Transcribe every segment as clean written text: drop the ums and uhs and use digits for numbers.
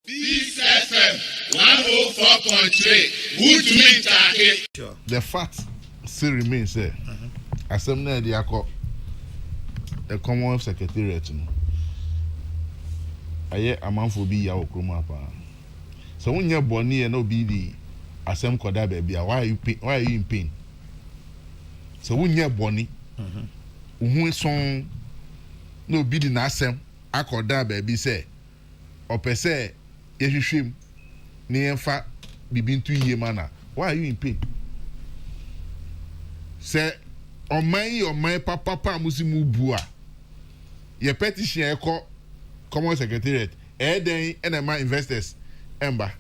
Peace FM 104.3. Good to meet. The fact still remains there. Assembly they are called the Commonwealth Secretariat. Aye, a man for be your croma. So when you're born and no be the Assembly Koda baby, why are you in pain? So when you're born, who song no be the Assembly Koda baby say, or per se. Yes, you shame. Near be been 2 years, manner. Why are you in pain? Say, on my papa musimu bua. Your petition call Common Secretariat. Then NMI investors. Ember.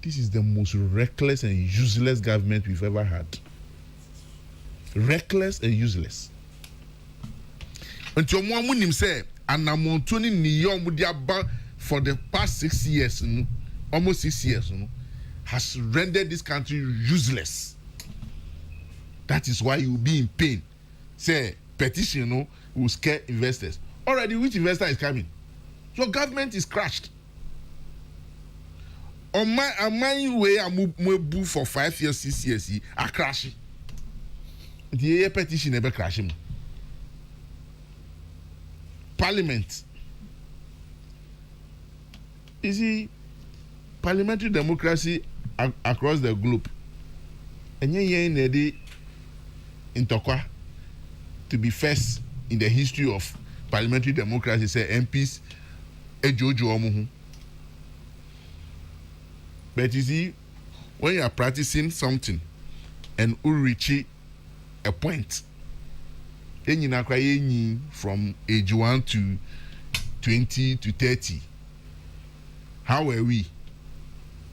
This is the most reckless and useless government we've ever had. Reckless and useless. Until one say. And I'm on 20 Niyomudiaba for the past 6 years, almost 6 years, has rendered this country useless. That is why you will be in pain. Say, petition will scare investors. Already, which investor is coming? Your government is crashed. On my way, I move for 5 years, 6 years, I crash. The petition never crashing. Parliament. You see, parliamentary democracy across the globe. And in Tokwa to be first in the history of parliamentary democracy, say MPs ejojo. But you see, when you are practicing something and you reach a point, from age 1 to 20 to 30. How were we?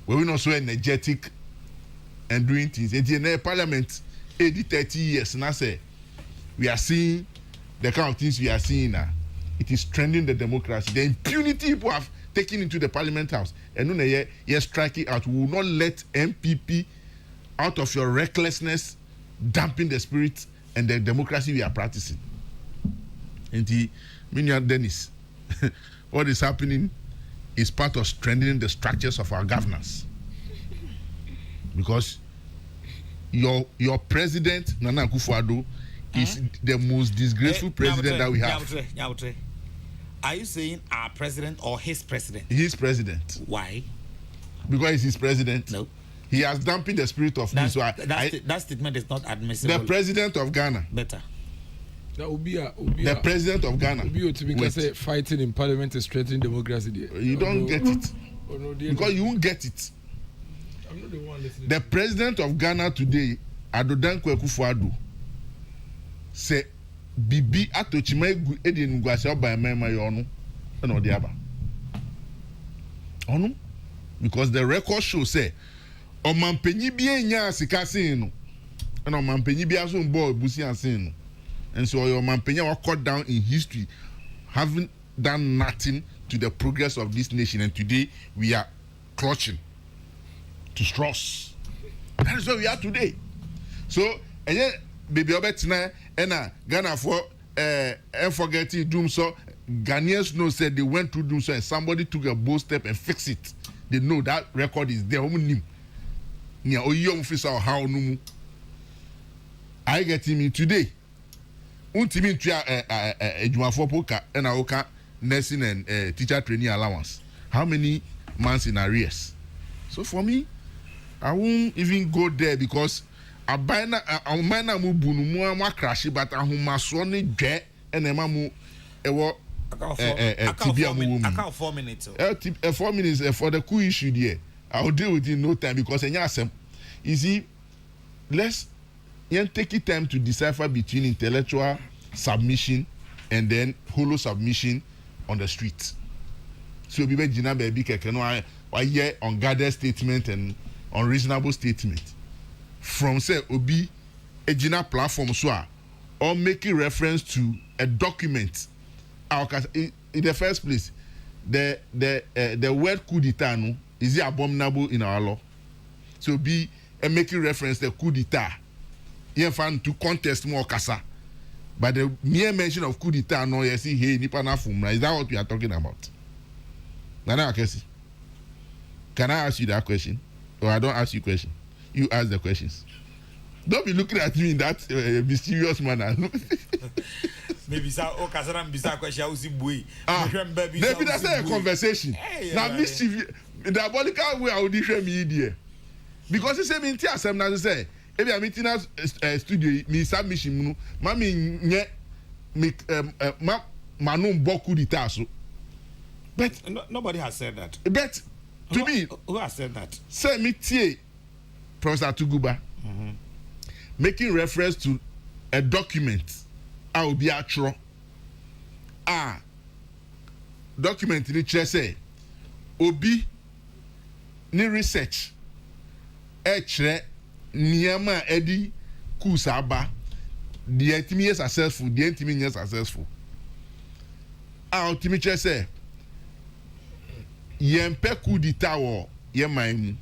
Were we not so energetic and doing things? In the parliament, 30 years, and I say, we are seeing the kind of things we are seeing now. It is trending the democracy. The impunity people have taken into the parliament house. And then you're striking out. We will not let NPP, out of your recklessness, dampen the spirit and the democracy we are practicing. And the Minion Dennis, what is happening is part of strengthening the structures of our governance. Because your president, Nana Akufo-Addo, is the most disgraceful president that we have. Are you saying our president or his president? His president. Why? Because he's his president. No. He has dampened the spirit of me. So that statement is not admissible. The president of Ghana. Better. That would be the president of Ghana. Say fighting in parliament is strengthening democracy. There. You don't get it. Because you won't get it. I'm not the one listening. The president of Ghana today, Adodankwa Akufo-Addo, say Bibi atochima egu edi ngwase oba emema yono na odiaba. Onu because the record show say omampenyi bi enya asika sin no na omampenyi bi aso mbo ebusi asin no. And so your omampenyi wa cut down in history having done nothing to the progress of this nation, and today we are clutching to straws. That is where we are today. So and baby obetina and Ghana for forgetting doom so Ghanaians know said they went through doom so and somebody took a bold step and fixed it. They know that record is there. I get him today. Untimi ejumafo poka and oka nursing and teacher training allowance. How many months in arrears? So for me, I won't even go there because I buy na mu bunu mu ama crash but ahoma so ne dwe and ema mu ewo tibia mu mu. I count 4 minutes. 4 minutes for the cool issue there. I'll deal with it in no time because enya asem. You see, let's take it time to decipher between intellectual submission and then hollow submission on the street. So we be jina baby keke no I hear unguarded statement and unreasonable statement from say obi a jina platform so or making reference to a document. In the first place, the word coup d'etat no is it abominable in our law. So be making reference to coup d'etat. You find to contest more kasa. But the mere mention of coup d'etat no you see hey nipa na fumra. Is that what we are talking about? Nana Akesi, can I ask you that question? Or I don't ask you question. You ask the questions. Don't be looking at me in that mysterious manner. Maybe so. Oh, Kasaram bisa question. I will see boy. Maybe that's a conversation. Now mischief, the diabolical way I would share me here. Because the same in TSM now say, if I'm meeting us studio, me submission, mami nye me manum boku di taso. But nobody has said that. But to me, who has said that? Say me tie Professor Tuguba making reference to a document. I will be actual. Document in the chair say Obi ni research niyama edi kusaba the entity is successful, the entity is successful. Ultimate chair say yempe kudita wo yemaimu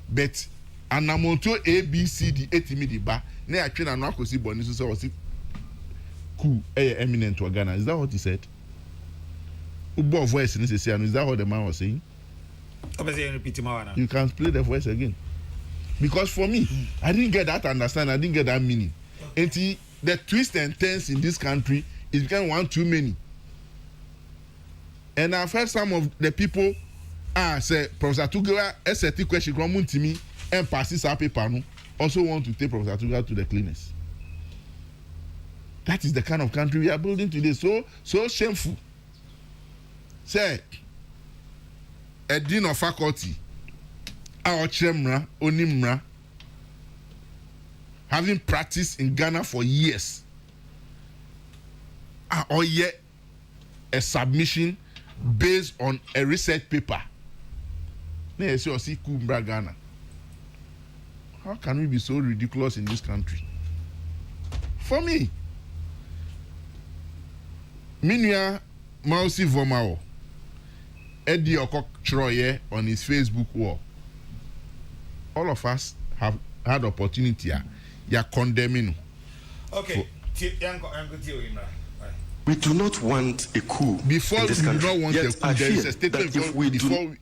but anamonto ABCD etimi di ba na atwe na no akosi boni so say coup eminent to Ghana. Is that what he said? Ubo voice in this, is that what the man was saying? You can play the voice again. Because for me, I didn't get that understanding, I didn't get that meaning. And the twists and turns in this country is becoming one too many. And I've heard some of the people say Professor Tuguba SRT question come to me and passes our paper also want to take Professor Tuguba to the cleaners. That is the kind of country we are building today. So shameful. Say, a dean of faculty, our chemra, onimra, having practiced in Ghana for years, or yet a submission based on a research paper. Ghana. How can we be so ridiculous in this country? For me, Minya Mausi Vomao Eddie Okok Troye on his Facebook wall. All of us have had opportunity. You're condemning. Okay. We do not want a coup. Before in this we country. do not want Yet a coup, there is a statement.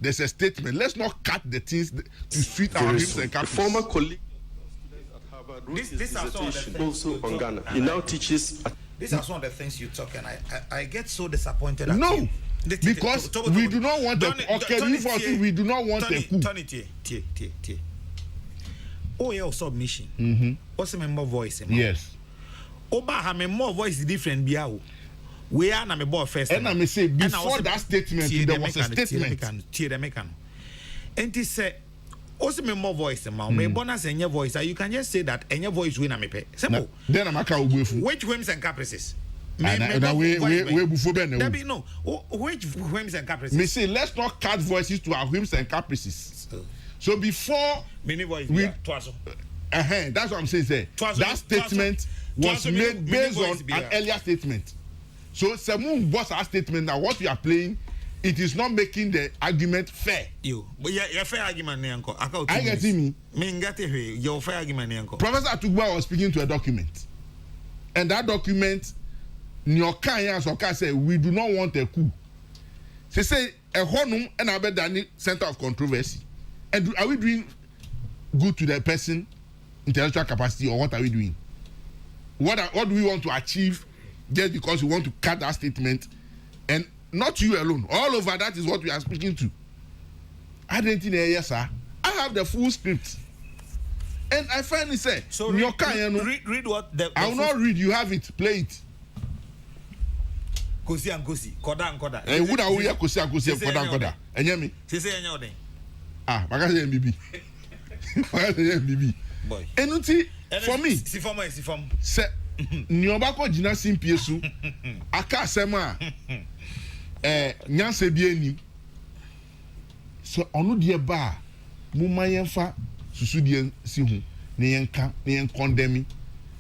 There's a statement. Let's not cut the things to suit our hips and caprices. Former colleague this also on Ghana. He now teaches. These are some of the things you talk, and I get so disappointed. No, at you. because we do not want a coup. We do not want a coup. Oh, your submission. What's a member voice? Yes. Oba have more voice different. Biao. We are na me boy first. And I may say before that statement, there was a statement. And he said. Also, me more voice, ma. Me bonus and your voice. You can just say that and your voice win a me pay. Simple. Then I'm which whims and caprices? We before no. Which whims and caprices? Me say let's not cut voices to our whims and caprices. So before many voice that's what I'm saying. Say that statement was made based on an earlier statement. So someone was our statement that what we are playing. It is not making the argument fair. But your fair argument, Uncle. I get me. Your fair argument, Uncle. Professor Tuguba was speaking to a document, and that document, Nyoka said, we do not want a coup. They say a honum and a better center of controversy. And are we doing good to the person, intellectual capacity, or what are we doing? What do we want to achieve just because we want to cut that statement? And not you alone. All over that is what we are speaking to. I didn't think yes, sir. I have the full script. And I finally said, so read what the I will not read, you have it, play it. Kosi and Kosi, Koda and Koda. And would I hear Kosi and Kosi and Koda and Koda? And hear me? Say anything. Because MBB. MBB. Boy. And for me, si form. Say, Nyobako Jina Simpiesu, Aka Sema. Nyanse bi ani so onu de ba mumma yenfa susu de si hu ne yenka ne yen condemn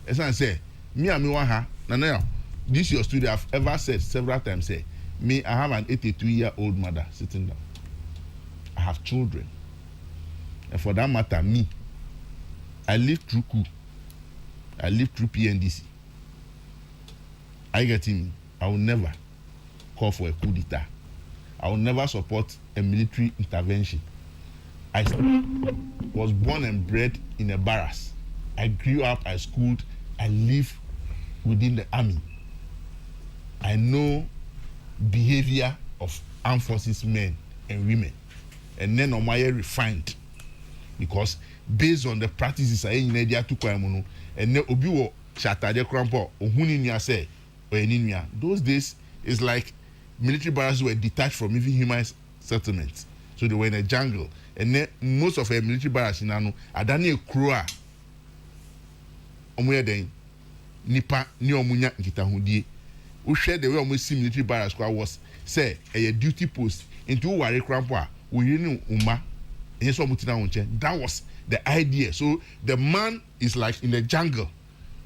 esan say me and me wa ha na this your studio I've ever said several times say me I have an 82-year-old mother sitting down. I have children, and for that matter me I live through coup, I live through PNDC. I get him. I will never call for a coup d'etat. I will never support a military intervention. I was born and bred in a barracks. I grew up, I schooled, I live within the army. I know behavior of armed forces men and women. And then Omaya refined. Because based on the practices I in India to Kwamuno, and then Obiwo Shatade Krampo, Ohuninia say, or Eninia. Those days is like military barracks were detached from even human settlements. So they were in a jungle. And then most of our military barracks in Anu, Adani Krua, Omuya Den, Nipa, Ni Omunya, Nkitahudie. We share the way we see military barracks was, say, a duty post into Wari Krampo, we knew Uma, and so that was the idea. So the man is like in the jungle.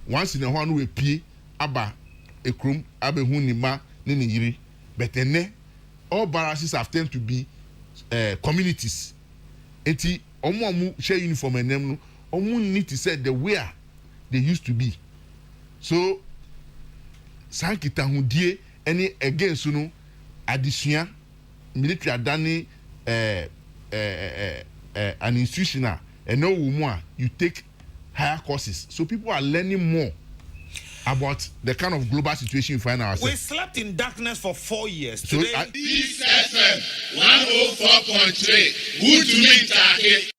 Once in a while, we pee, Abba, a crum, Abbe Hunima, Nini Yiri. But then all barracks have tend to be communities. Enti omu share uniform and them omu need to say the where they used to be. So sankita hundie any again sunu addition military adani an institutional and no woman you take higher courses. So people are learning more about the kind of global situation we find ourselves. We slept in darkness for 4 years. So Today, This FM 104.3. Who to meet Taki?